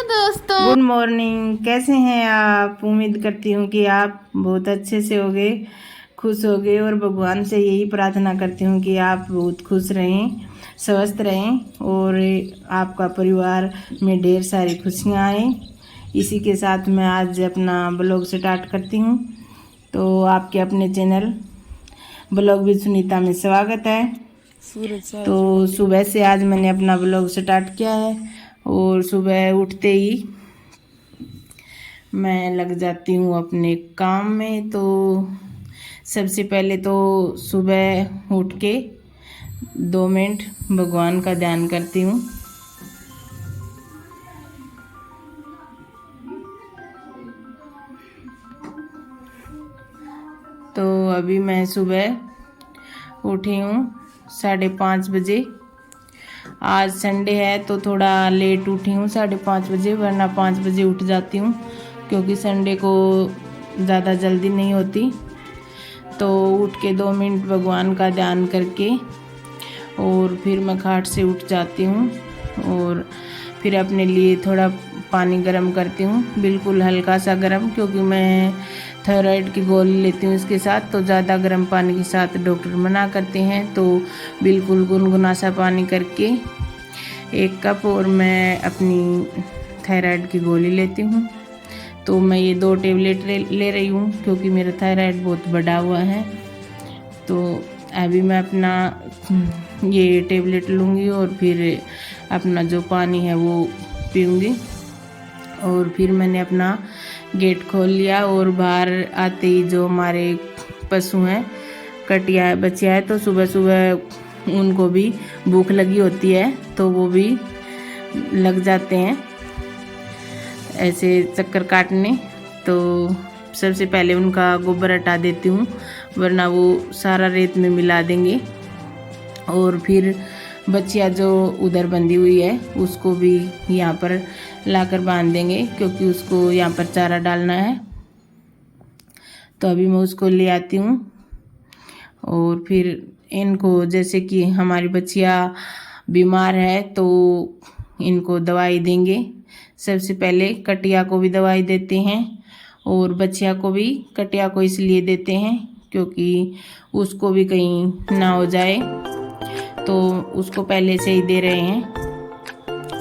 दोस्तों, good morning. कैसे हैं आप? उम्मीद करती हूँ कि आप बहुत अच्छे से होगे, खुश होगे, और भगवान से यही प्रार्थना करती हूँ कि आप बहुत खुश रहें, स्वस्थ रहें और आपका परिवार में ढेर सारी खुशियाँ आएँ। इसी के साथ मैं आज अपना ब्लॉग स्टार्ट करती हूँ। तो आपके अपने चैनल ब्लॉग विद सुनीता में स्वागत है। तो सुबह से आज मैंने अपना ब्लॉग स्टार्ट किया है और सुबह उठते ही मैं लग जाती हूँ अपने काम में। तो सबसे पहले तो सुबह उठ के 2 मिनट भगवान का ध्यान करती हूँ। तो अभी मैं सुबह उठी हूँ 5:30 बजे। आज संडे है तो थोड़ा लेट उठी हूँ 5:30 बजे, वरना 5 बजे उठ जाती हूँ क्योंकि संडे को ज़्यादा जल्दी नहीं होती। तो उठ के 2 मिनट भगवान का ध्यान करके और फिर मैं खाट से उठ जाती हूँ और फिर अपने लिए थोड़ा पानी गर्म करती हूँ, बिल्कुल हल्का सा गर्म, क्योंकि मैं थायराइड की गोली लेती हूँ इसके साथ। तो ज़्यादा गर्म पानी के साथ डॉक्टर मना करते हैं। तो बिल्कुल गुनगुना सा पानी करके 1 कप और मैं अपनी थायराइड की गोली लेती हूँ। तो मैं ये 2 टेबलेट ले रही हूँ क्योंकि मेरा थायराइड बहुत बढ़ा हुआ है। तो अभी मैं अपना ये टेबलेट लूँगी और फिर अपना जो पानी है वो पीऊँगी। और फिर मैंने अपना गेट खोल लिया और बाहर आते ही जो हमारे पशु हैं, कटिया है, बच्चिया है, तो सुबह सुबह उनको भी भूख लगी होती है तो वो भी लग जाते हैं ऐसे चक्कर काटने। तो सबसे पहले उनका गोबर हटा देती हूँ, वरना वो सारा रेत में मिला देंगे। और फिर बच्चिया जो उधर बंधी हुई है उसको भी यहाँ पर लाकर बांध देंगे क्योंकि उसको यहाँ पर चारा डालना है। तो अभी मैं उसको ले आती हूँ और फिर इनको, जैसे कि हमारी बच्चिया बीमार है तो इनको दवाई देंगे। सबसे पहले कटिया को भी दवाई देते हैं और बच्चिया को भी। कटिया को इसलिए देते हैं क्योंकि उसको भी कहीं ना हो जाए, तो उसको पहले से ही दे रहे हैं।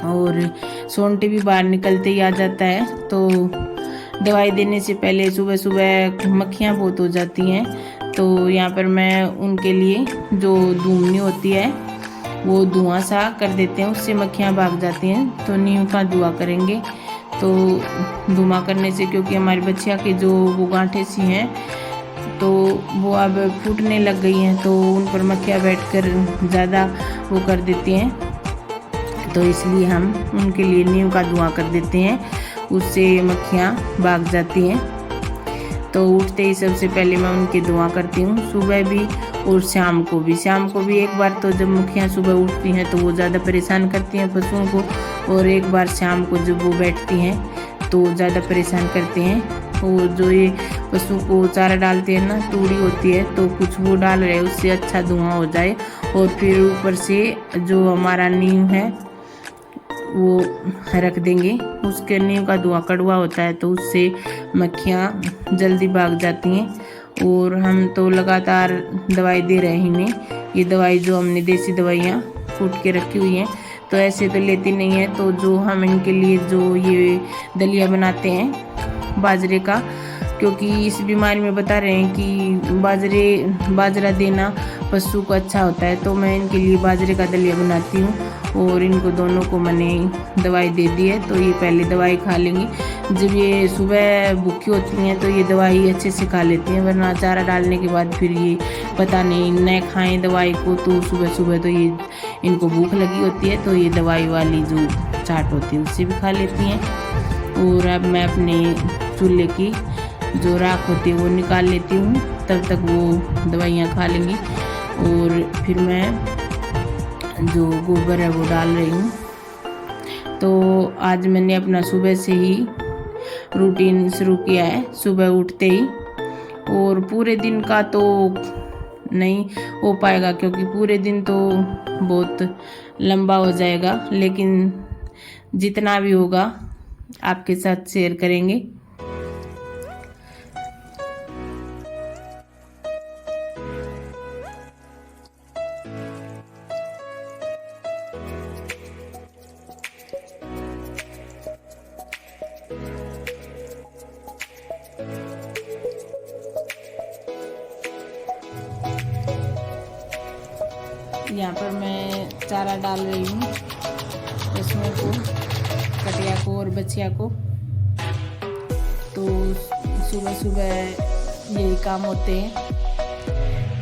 और सोंटे भी बाहर निकलते ही आ जाता है। तो दवाई देने से पहले सुबह सुबह मक्खियाँ बहुत हो जाती हैं, तो यहाँ पर मैं उनके लिए जो धूमनी होती है वो धुआं सा कर देते हैं, उससे मक्खियाँ भाग जाती हैं। तो नीम का धुआं करेंगे। तो धुआं करने से, क्योंकि हमारी बच्चिया के जो वो गांठें सी हैं तो वो अब फूटने लग गई हैं, तो उन पर मक्खियाँ बैठकर ज़्यादा वो कर देती हैं। तो इसलिए हम उनके लिए नीम का धुआं कर देते हैं, उससे मक्खियाँ भाग जाती हैं। तो उठते ही सबसे पहले मैं उनके धुआं करती हूँ, सुबह भी और शाम को भी। शाम को भी एक बार, तो जब मक्खियाँ सुबह उठती हैं तो वो ज़्यादा परेशान करती हैं पशुओं को, और एक बार शाम को जब वो बैठती हैं तो ज़्यादा परेशान करते हैं। और जो ये पशु को चारा डालते हैं ना, तूड़ी होती है, तो कुछ वो डाल रहे हैं उससे अच्छा धुआं हो जाए। और फिर ऊपर से जो हमारा नीम है वो रख देंगे, उसके नीम का धुआं कड़वा होता है तो उससे मक्खियाँ जल्दी भाग जाती हैं। और हम तो लगातार दवाई दे रहे हैं इन्हें। ये दवाई जो हमने देसी दवाइयाँ कूट के रखी हुई हैं, तो ऐसे तो लेती नहीं है। तो जो हम इनके लिए जो ये दलिया बनाते हैं बाजरे का, क्योंकि इस बीमारी में बता रहे हैं कि बाजरा देना पशु को अच्छा होता है, तो मैं इनके लिए बाजरे का दलिया बनाती हूँ। और इनको दोनों को मैंने दवाई दे दी है, तो ये पहले दवाई खा लेंगी। जब ये सुबह भूखी होती हैं तो ये दवाई अच्छे से खा लेती हैं, वरना चारा डालने के बाद फिर ये पता नहीं न खाएं दवाई को, तो सुबह सुबह तो ये इनको भूख लगी होती है तो ये दवाई वाली जो चाट होती है उससे भी खा लेती हैं। और अब मैं अपने चूल्हे की जो राख होती है वो निकाल लेती हूँ, तब तक वो दवाइयाँ खा लेंगी। और फिर मैं जो गोबर है वो डाल रही हूँ। तो आज मैंने अपना सुबह से ही रूटीन शुरू किया है, सुबह उठते ही। और पूरे दिन का तो नहीं हो पाएगा क्योंकि पूरे दिन तो बहुत लंबा हो जाएगा, लेकिन जितना भी होगा आपके साथ शेयर करेंगे। यहाँ पर मैं चारा डाल रही हूँ पशुओं को, कटिया को और बछिया को। तो सुबह सुबह यही काम होते हैं,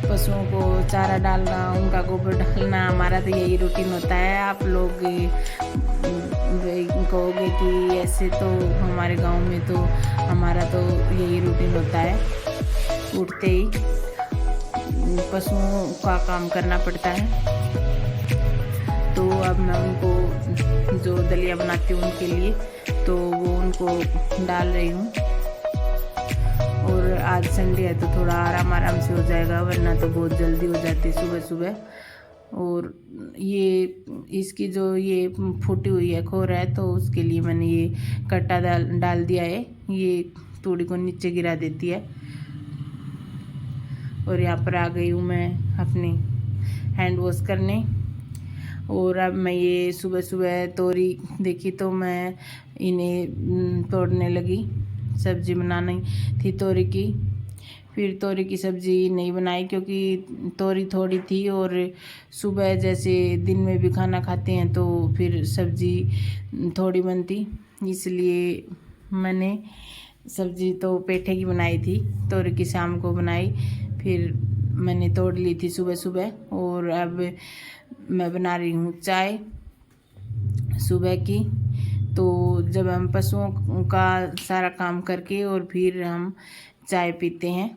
पशुओं को चारा डालना, उनका गोबर डालना, हमारा तो यही रूटीन होता है। आप लोग कहोगे कि ऐसे, तो हमारे गांव में तो हमारा तो यही रूटीन होता है, उठते ही पशुओं का काम करना पड़ता है। तो अब मैं उनको जो दलिया बनाती हूँ उनके लिए, तो वो उनको डाल रही हूँ। और आज संडे है तो थोड़ा आराम से हो जाएगा, वरना तो बहुत जल्दी हो जाती है सुबह सुबह। और ये इसकी जो ये फूटी हुई है खोर है, तो उसके लिए मैंने ये कट्टा डाल दिया है, ये तूड़ी को नीचे गिरा देती है। और यहाँ पर आ गई हूँ मैं अपनी हैंड वॉश करने। और अब मैं ये सुबह सुबह तोरी देखी तो मैं इन्हें तोड़ने लगी। सब्जी बनानी थी तोरी की, फिर तोरी की सब्ज़ी नहीं बनाई क्योंकि तोरी थोड़ी थी, और सुबह जैसे दिन में भी खाना खाते हैं तो फिर सब्ज़ी थोड़ी बनती, इसलिए मैंने सब्ज़ी तो पेठे की बनाई थी, तोरी की शाम को बनाई। फिर मैंने तोड़ ली थी सुबह सुबह। और अब मैं बना रही हूँ चाय सुबह की। तो जब हम पशुओं का सारा काम करके और फिर हम चाय पीते हैं,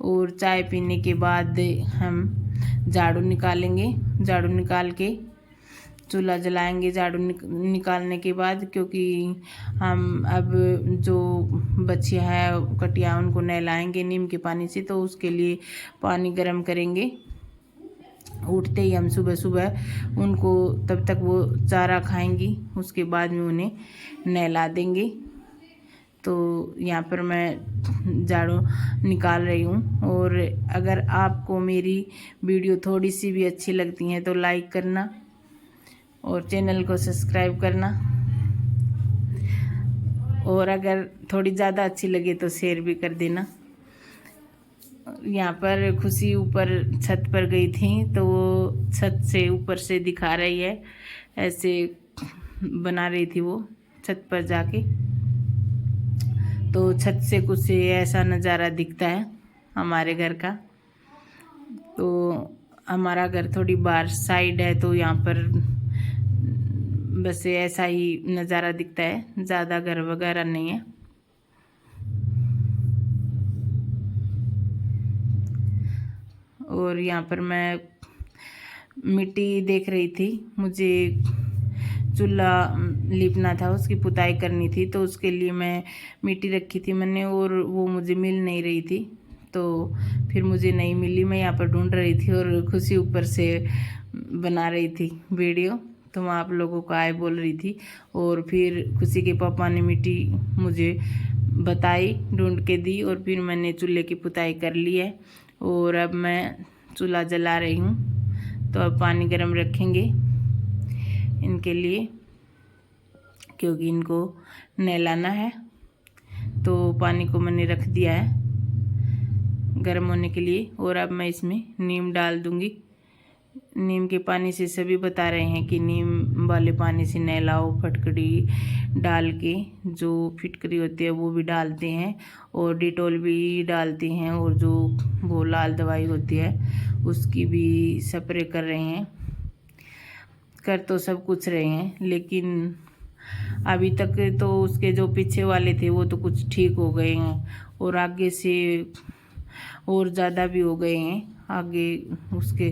और चाय पीने के बाद हम झाड़ू निकालेंगे, झाड़ू निकाल के चूल्हा जलाएंगे झाड़ू निकालने के बाद, क्योंकि हम अब जो बछिया है कटिया उनको नहलाएंगे नीम के पानी से, तो उसके लिए पानी गर्म करेंगे। उठते ही हम सुबह सुबह उनको, तब तक वो चारा खाएंगी, उसके बाद में उन्हें नहला देंगे। तो यहाँ पर मैं झाड़ू निकाल रही हूँ। और अगर आपको मेरी वीडियो थोड़ी सी भी अच्छी लगती है तो लाइक करना और चैनल को सब्सक्राइब करना, और अगर थोड़ी ज़्यादा अच्छी लगे तो शेयर भी कर देना। यहाँ पर खुशी ऊपर छत पर गई थी, तो वो छत से ऊपर से दिखा रही है, ऐसे बना रही थी वो छत पर जाके। तो छत से कुछ ऐसा नज़ारा दिखता है हमारे घर का। तो हमारा घर थोड़ी बाहर साइड है, तो यहाँ पर बस ऐसा ही नज़ारा दिखता है, ज़्यादा घर वगैरह नहीं है। और यहाँ पर मैं मिट्टी देख रही थी, मुझे चूल्हा लीपना था, उसकी पुताई करनी थी, तो उसके लिए मैं मिट्टी रखी थी मैंने, और वो मुझे मिल नहीं रही थी। तो फिर मुझे नहीं मिली, मैं यहाँ पर ढूंढ रही थी, और खुशी ऊपर से बना रही थी वीडियो, तो मैं आप लोगों को आए बोल रही थी। और फिर खुशी के पापा ने मिट्टी मुझे बताई, ढूंढ के दी, और फिर मैंने चूल्हे की पुताई कर ली है। और अब मैं चूल्हा जला रही हूँ, तो अब पानी गर्म रखेंगे इनके लिए, क्योंकि इनको नहलाना है। तो पानी को मैंने रख दिया है गर्म होने के लिए। और अब मैं इसमें नीम डाल दूँगी। नीम के पानी से सभी बता रहे हैं कि नीम वाले पानी से नहलाओ, फटकड़ी डाल के, जो फिटकरी होती है वो भी डालते हैं, और डिटॉल भी डालते हैं, और जो वो लाल दवाई होती है उसकी भी स्प्रे कर रहे हैं। कर तो सब कुछ रहे हैं, लेकिन अभी तक तो उसके जो पीछे वाले थे वो तो कुछ ठीक हो गए हैं, और आगे से और ज़्यादा भी हो गए हैं, आगे उसके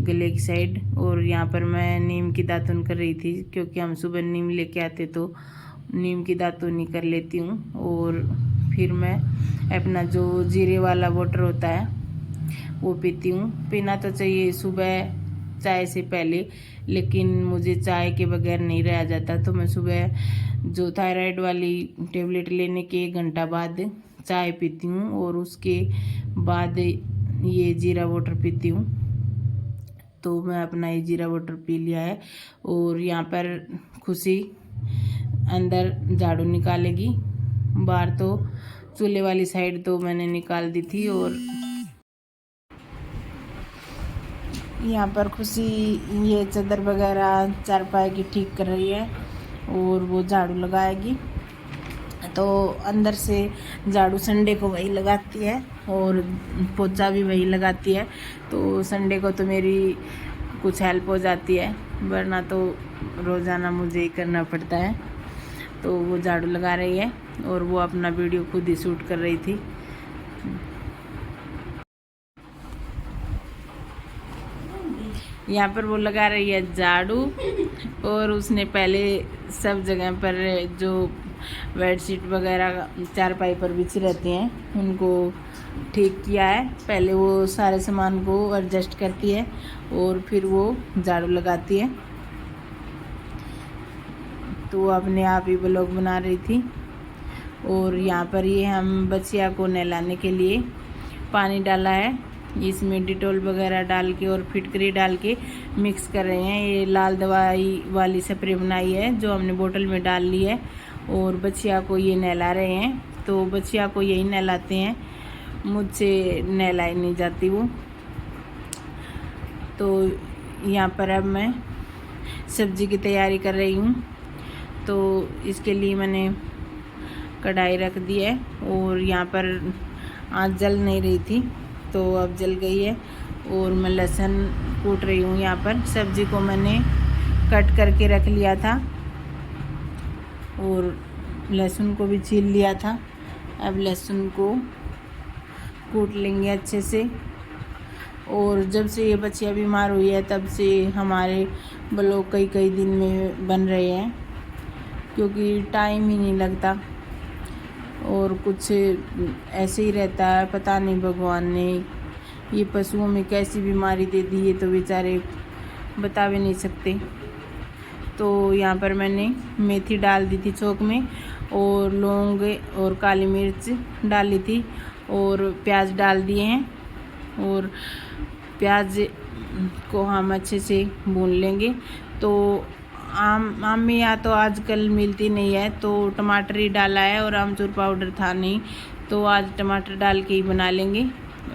गले की साइड। और यहाँ पर मैं नीम की दातुन कर रही थी, क्योंकि हम सुबह नीम लेके आते तो नीम की दातुनी कर लेती हूँ। और फिर मैं अपना जो जीरे वाला वाटर होता है वो पीती हूँ। पीना तो चाहिए सुबह चाय से पहले, लेकिन मुझे चाय के बगैर नहीं रहा जाता। तो मैं सुबह जो थायराइड वाली टेबलेट लेने के 1 घंटा बाद चाय पीती हूँ और उसके बाद ये जीरा वाटर पीती हूँ। तो मैं अपना ये जीरा वाटर पी लिया है और यहाँ पर खुशी अंदर झाड़ू निकालेगी। बाहर तो चूल्हे वाली साइड तो मैंने निकाल दी थी और यहाँ पर खुशी ये चादर वगैरह चारपाई की ठीक कर रही है और वो झाड़ू लगाएगी। तो अंदर से झाड़ू संडे को वही लगाती है और पोछा भी वही लगाती है। तो संडे को तो मेरी कुछ हेल्प हो जाती है, वरना तो रोज़ाना मुझे ही करना पड़ता है। तो वो झाड़ू लगा रही है और वो अपना वीडियो खुद ही शूट कर रही थी। यहाँ पर वो लगा रही है झाड़ू और उसने पहले सब जगह पर जो बेडशीट वगैरह चारपाई पर बिछी रहती हैं उनको ठीक किया है। पहले वो सारे सामान को एडजस्ट करती है और फिर वो झाड़ू लगाती है। तो वो अपने आप ही ब्लॉग बना रही थी। और यहाँ पर ये हम बच्चिया को नहलाने के लिए पानी डाला है, इसमें डिटॉल वगैरह डाल के और फिटकरी डाल के मिक्स कर रहे हैं। ये लाल दवाई वाली स्प्रे बनाई है जो हमने बोतल में डाल ली है और बच्चिया को ये नहला रहे हैं। तो बच्चिया को यही नहलाते हैं, मुझसे नहलाई नहीं जाती वो। तो यहाँ पर अब मैं सब्जी की तैयारी कर रही हूँ। तो इसके लिए मैंने कढ़ाई रख दी है और यहाँ पर आँच जल नहीं रही थी तो अब जल गई है और मैं लहसुन कूट रही हूँ। यहाँ पर सब्जी को मैंने कट करके रख लिया था और लहसुन को भी छील लिया था। अब लहसुन को कूट लेंगे अच्छे से। और जब से ये बच्चियाँ बीमार हुई है तब से हमारे ब्लॉग कई दिन में बन रहे हैं, क्योंकि टाइम ही नहीं लगता और कुछ ऐसे ही रहता है। पता नहीं भगवान ने ये पशुओं में कैसी बीमारी दे दी है, तो बेचारे बता भी नहीं सकते। तो यहाँ पर मैंने मेथी डाल दी थी चौक में और लौंग और काली मिर्च डाली थी और प्याज डाल दिए हैं और प्याज को हम अच्छे से भून लेंगे। तो आम में या तो आजकल मिलती नहीं है तो टमाटर ही डाला है और आमचूर पाउडर था नहीं, तो आज टमाटर डाल के ही बना लेंगे।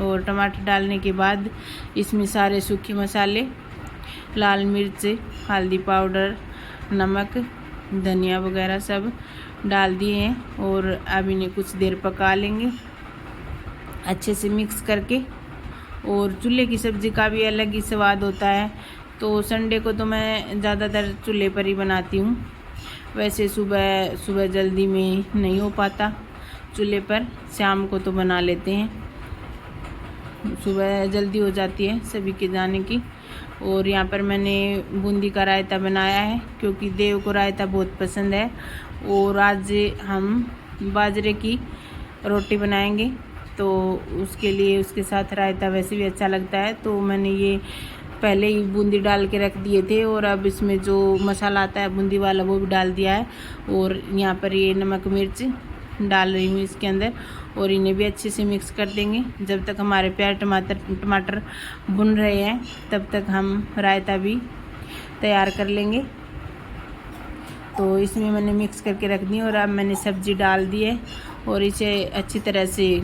और टमाटर डालने के बाद इसमें सारे सूखे मसाले, लाल मिर्च, हल्दी पाउडर, नमक, धनिया वगैरह सब डाल दिए हैं और अब इन्हें कुछ देर पका लेंगे अच्छे से मिक्स करके। और चूल्हे की सब्ज़ी का भी अलग ही स्वाद होता है। तो संडे को तो मैं ज़्यादातर चूल्हे पर ही बनाती हूँ। वैसे सुबह जल्दी में नहीं हो पाता चूल्हे पर, शाम को तो बना लेते हैं, सुबह जल्दी हो जाती है सभी के जाने की। और यहाँ पर मैंने बूंदी का रायता बनाया है क्योंकि देव को रायता बहुत पसंद है। और आज हम बाजरे की रोटी बनाएंगे तो उसके लिए उसके साथ रायता वैसे भी अच्छा लगता है। तो मैंने ये पहले ही बूंदी डाल के रख दिए थे और अब इसमें जो मसाला आता है बूंदी वाला वो भी डाल दिया है। और यहाँ पर ये नमक मिर्च डाल रही हूँ इसके अंदर और इन्हें भी अच्छे से मिक्स कर देंगे। जब तक हमारे प्याज टमाटर भुन रहे हैं तब तक हम रायता भी तैयार कर लेंगे। तो इसमें मैंने मिक्स करके रख दी और अब मैंने सब्ज़ी डाल दी है और इसे अच्छी तरह से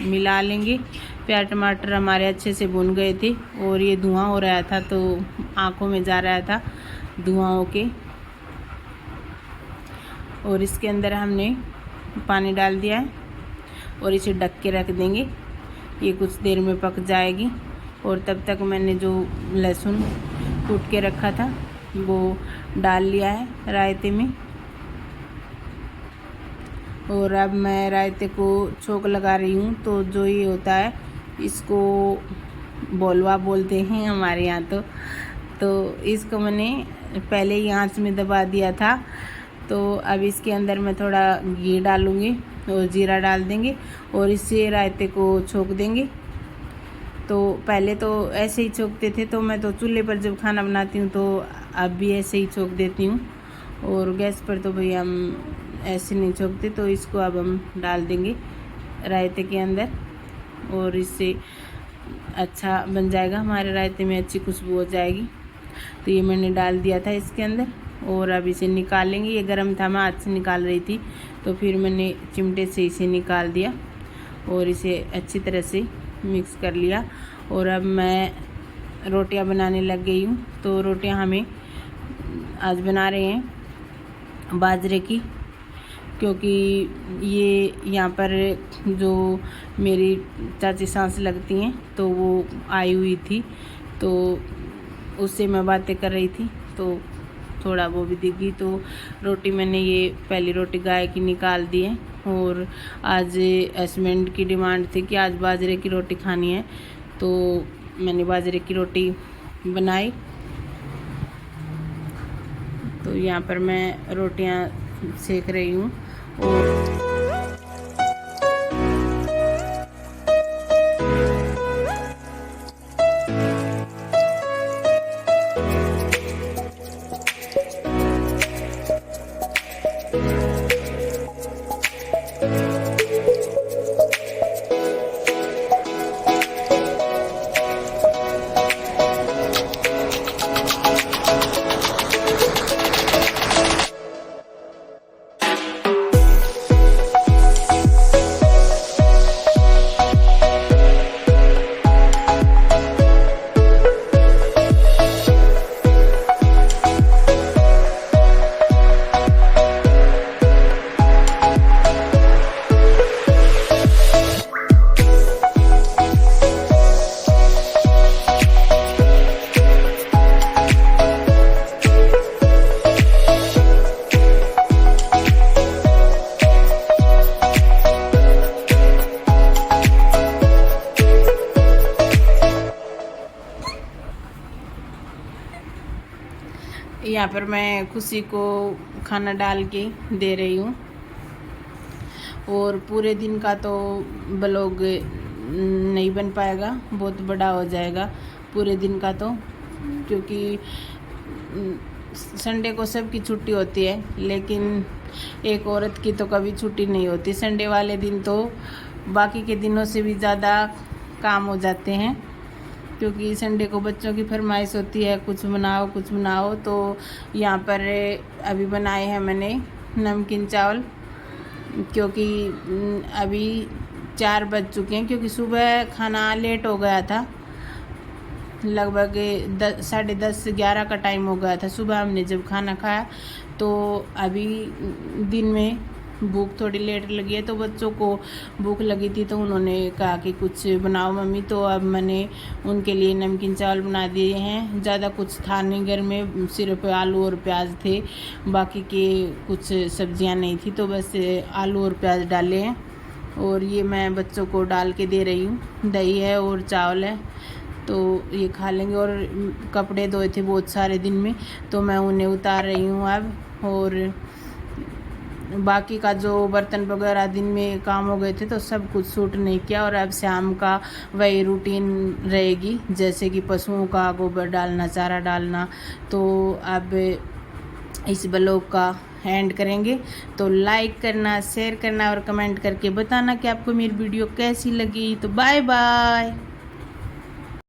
मिला लेंगे। प्याज टमाटर हमारे अच्छे से भुन गए थे और ये धुआं हो रहा था तो आँखों में जा रहा था धुआं के। और इसके अंदर हमने पानी डाल दिया है और इसे ढक के रख देंगे, ये कुछ देर में पक जाएगी। और तब तक मैंने जो लहसुन कूट के रखा था वो डाल लिया है रायते में। और अब मैं रायते को छोंक लगा रही हूँ। तो जो ये होता है इसको बोलवा बोलते हैं हमारे यहाँ। तो इसको मैंने पहले ही आँच में दबा दिया था। तो अब इसके अंदर मैं थोड़ा घी डालूँगी और जीरा डाल देंगे और इससे रायते को छोंक देंगे। तो पहले तो ऐसे ही छोंकते थे, तो मैं तो चूल्हे पर जब खाना बनाती हूँ तो अब भी ऐसे ही छोक देती हूँ। और गैस पर तो भाई हम ऐसे नहीं छोकते, तो इसको अब हम डाल देंगे रायते के अंदर और इससे अच्छा बन जाएगा, हमारे रायते में अच्छी खुशबू हो जाएगी। तो ये मैंने डाल दिया था इसके अंदर और अब इसे निकाल लेंगे। ये गर्म था, मैं हाथ से निकाल रही थी, तो फिर मैंने चिमटे से इसे निकाल दिया और इसे अच्छी तरह से मिक्स कर लिया। और अब मैं रोटियां बनाने लग गई हूँ। तो रोटियां हमें आज बना रहे हैं बाजरे की, क्योंकि ये यहाँ पर जो मेरी चाची सांस लगती हैं तो वो आई हुई थी, तो उससे मैं बातें कर रही थी, तो थोड़ा वो भी दिखी। तो रोटी मैंने ये पहली रोटी गाय की निकाल दी है। और आज हस्बैंड की डिमांड थी कि आज बाजरे की रोटी खानी है, तो मैंने बाजरे की रोटी बनाई। तो यहाँ पर मैं रोटियाँ सेक रही हूँ। और यहाँ पर मैं खुशी को खाना डाल के दे रही हूँ। और पूरे दिन का तो ब्लॉग नहीं बन पाएगा, बहुत बड़ा हो जाएगा पूरे दिन का तो, क्योंकि संडे को सबकी छुट्टी होती है, लेकिन एक औरत की तो कभी छुट्टी नहीं होती। संडे वाले दिन तो बाकी के दिनों से भी ज़्यादा काम हो जाते हैं, क्योंकि संडे को बच्चों की फरमाइश होती है कुछ बनाओ कुछ बनाओ। तो यहाँ पर अभी बनाए हैं मैंने नमकीन चावल, क्योंकि अभी 4 बज चुके हैं, क्योंकि सुबह खाना लेट हो गया था, लगभग 10:30-11 का टाइम हो गया था सुबह हमने जब खाना खाया। तो अभी दिन में भूख थोड़ी लेट लगी है, तो बच्चों को भूख लगी थी, तो उन्होंने कहा कि कुछ बनाओ मम्मी। तो अब मैंने उनके लिए नमकीन चावल बना दिए हैं। ज़्यादा कुछ था नहीं घर में, सिर्फ आलू और प्याज थे, बाकी के कुछ सब्जियां नहीं थी, तो बस आलू और प्याज डाले हैं। और ये मैं बच्चों को डाल के दे रही हूँ। दही है और चावल है, तो ये खा लेंगे। और कपड़े धोए थे बहुत सारे दिन में, तो मैं उन्हें उतार रही हूँ अब। और बाकी का जो बर्तन वगैरह दिन में काम हो गए थे, तो सब कुछ शूट नहीं किया। और अब शाम का वही रूटीन रहेगी, जैसे कि पशुओं का गोबर डालना, चारा डालना। तो अब इस ब्लॉग का एंड करेंगे। तो लाइक करना, शेयर करना और कमेंट करके बताना कि आपको मेरी वीडियो कैसी लगी। तो बाय बाय।